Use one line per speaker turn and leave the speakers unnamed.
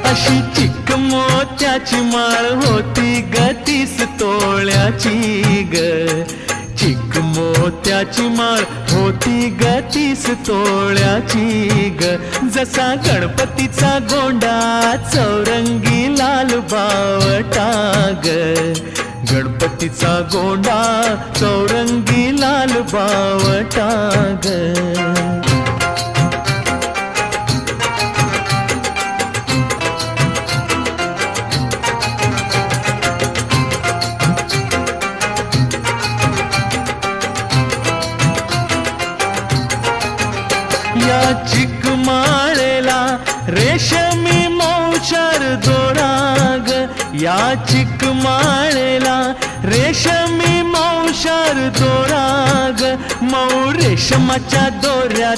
अशी चिक मोत्याची माळ होती ग 30 तोळ्याची ग. चिक मोत्याची माळ होती ग 30 तोळ्याची ग. जसा गणपतीचा गोंडा चौरंगी लाल बावटा ग. गणपतीचा गोंडा चौरंगी लाल बावटा ग. या चिकमाळेला रेशमी मौचार दोराग. या चिकमाळेला रेशमी मौचार दोराग. मऊ रेशमाच्या दोऱ्यात